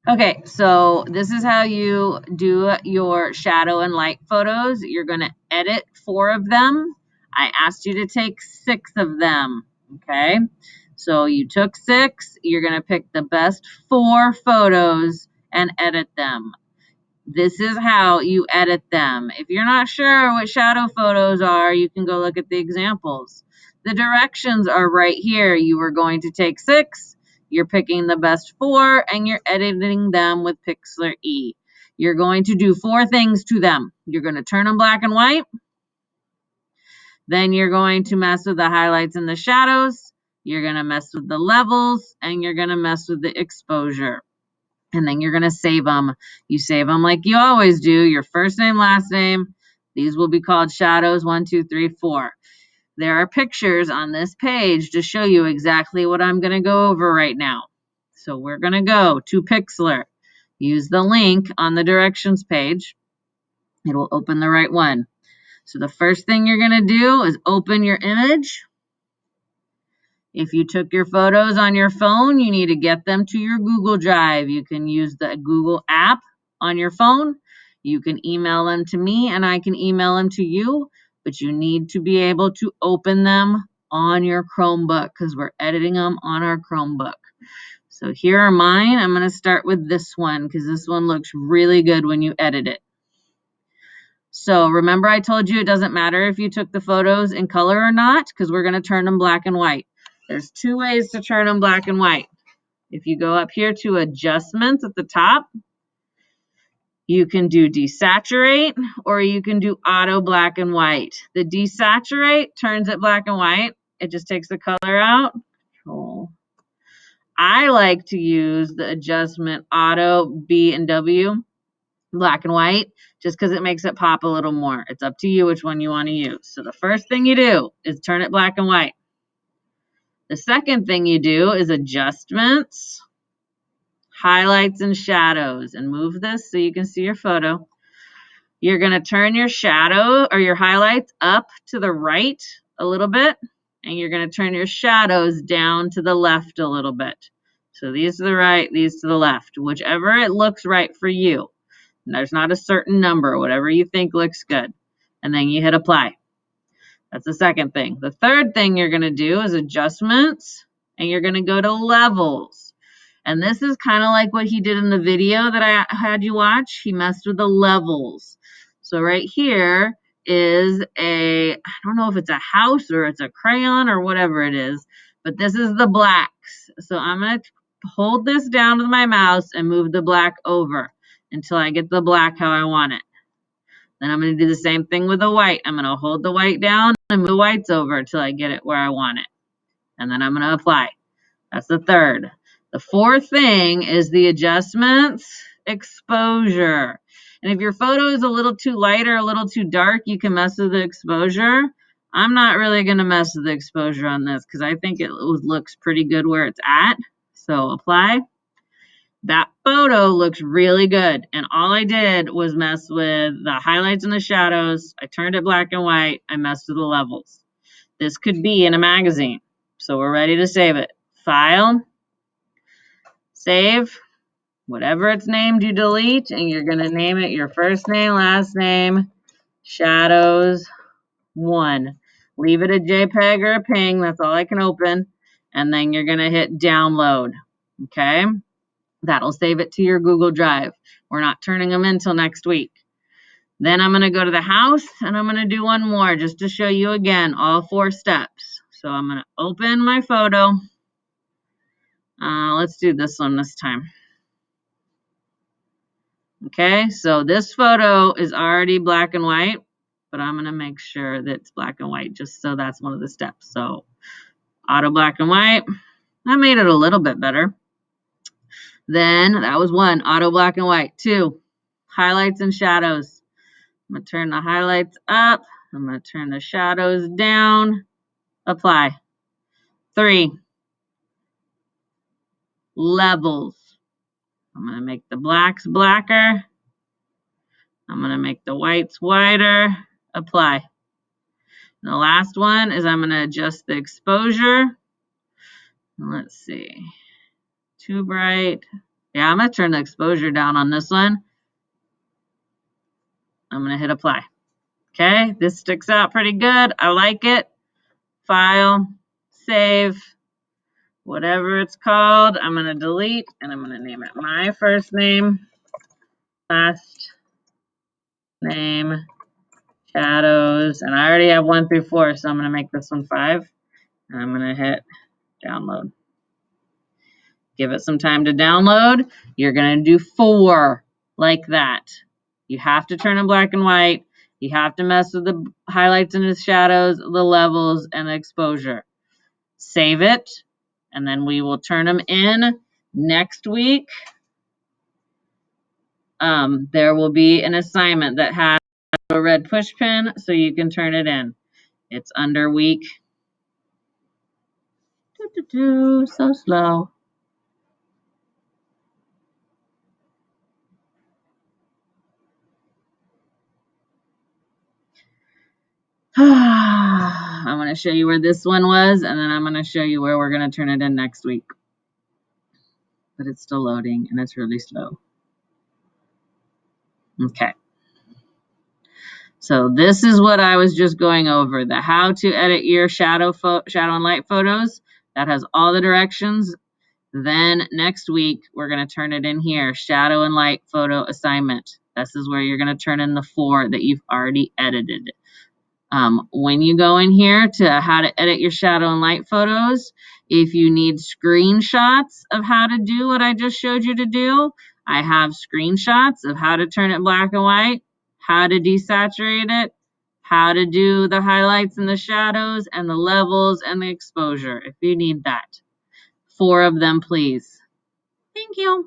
Okay, so this is how you do your shadow and light photos. You're going to edit 4 of them. I asked you to take 6 of them, okay? So you took 6. You're going to pick the best 4 photos and edit them. This is how you edit them. If you're not sure what shadow photos are, you can go look at the examples. The directions are right here. You are going to take 6, you're picking the best 4, and you're editing them with Pixlr E. You're going to do 4 things to them. You're going to turn them black and white. Then you're going to mess with the highlights and the shadows. You're going to mess with the levels, and you're going to mess with the exposure. And then you're going to save them. You save them like you always do, your first name, last name. These will be called shadows 1, 2, 3, 4. There are pictures on this page to show you exactly what I'm going to go over right now. So we're going to go to Pixlr. Use the link on the directions page. It will open the right one. So the first thing you're going to do is open your image. If you took your photos on your phone, you need to get them to your Google Drive. You can use the Google app on your phone. You can email them to me and I can email them to you, but you need to be able to open them on your Chromebook because we're editing them on our Chromebook. So here are mine. I'm going to start with this one because this one looks really good when you edit it. So remember I told you it doesn't matter if you took the photos in color or not because we're going to turn them black and white. There's 2 ways to turn them black and white. If you go up here to adjustments at the top, you can do desaturate or you can do auto black and white. The desaturate turns it black and white. It just takes the color out. Control. I like to use the adjustment auto B and W, black and white, just because it makes it pop a little more. It's up to you which one you want to use. So the first thing you do is turn it black and white. The second thing you do is adjustments, highlights and shadows, and move this so you can see your photo. You're going to turn your shadow or your highlights up to the right a little bit, and you're going to turn your shadows down to the left a little bit. So these to the right, these to the left, whichever it looks right for you. And there's not a certain number, whatever you think looks good. And then you hit apply. That's the second thing. The third thing you're going to do is adjustments, and you're going to go to levels. And this is kind of like what he did in the video that I had you watch. He messed with the levels. So right here is I don't know if it's a house or it's a crayon or whatever it is, but this is the blacks. So I'm going to hold this down with my mouse and move the black over until I get the black how I want it. Then I'm going to do the same thing with the white. I'm going to hold the white down and move the whites over until I get it where I want it. And then I'm going to apply. That's the third. The fourth thing is the adjustments, exposure. And if your photo is a little too light or a little too dark, you can mess with the exposure. I'm not really going to mess with the exposure on this because I think it looks pretty good where it's at. So apply. That photo looks really good, and all I did was mess with the highlights and the shadows. I turned it black and white. I messed with the levels. This could be in a magazine, so we're ready to save it. File, save, whatever it's named you delete, and you're going to name it your first name, last name, shadows 1. Leave it a JPEG or a PNG, that's all I can open, and then you're going to hit download, okay? That'll save it to your Google Drive. We're not turning them in until next week. Then I'm going to go to the house and I'm going to do one more just to show you again all 4 steps. So I'm going to open my photo. Let's do this one this time. Okay, so this photo is already black and white, but I'm going to make sure that it's black and white just so that's one of the steps. So auto black and white. I made it a little bit better. Then that was 1, auto black and white. 2, highlights and shadows. I'm going to turn the highlights up. I'm going to turn the shadows down. Apply. 3, levels. I'm going to make the blacks blacker. I'm going to make the whites whiter. Apply. And the last one is I'm going to adjust the exposure. Let's see. Too bright. Yeah, I'm going to turn the exposure down on this one. I'm going to hit apply. Okay, this sticks out pretty good. I like it. File, save, whatever it's called. I'm going to delete, and I'm going to name it my first name, last name, shadows. And I already have 1 through 4, so I'm going to make this one 5. And I'm going to hit download. Give it some time to download. You're going to do 4 like that. You have to turn in black and white. You have to mess with the highlights and the shadows, the levels, and the exposure. Save it, and then we will turn them in next week. There will be an assignment that has a red push pin, so you can turn it in. It's under week. So slow. I'm going to show you where this one was, and then I'm going to show you where we're going to turn it in next week. But it's still loading, and it's really slow. Okay. So this is what I was just going over, the how to edit your shadow and light photos. That has all the directions. Then next week, we're going to turn it in here, shadow and light photo assignment. This is where you're going to turn in the 4 that you've already edited. When you go in here to how to edit your shadow and light photos, if you need screenshots of how to do what I just showed you to do, I have screenshots of how to turn it black and white, how to desaturate it, how to do the highlights and the shadows and the levels and the exposure if you need that. 4 of them, please. Thank you.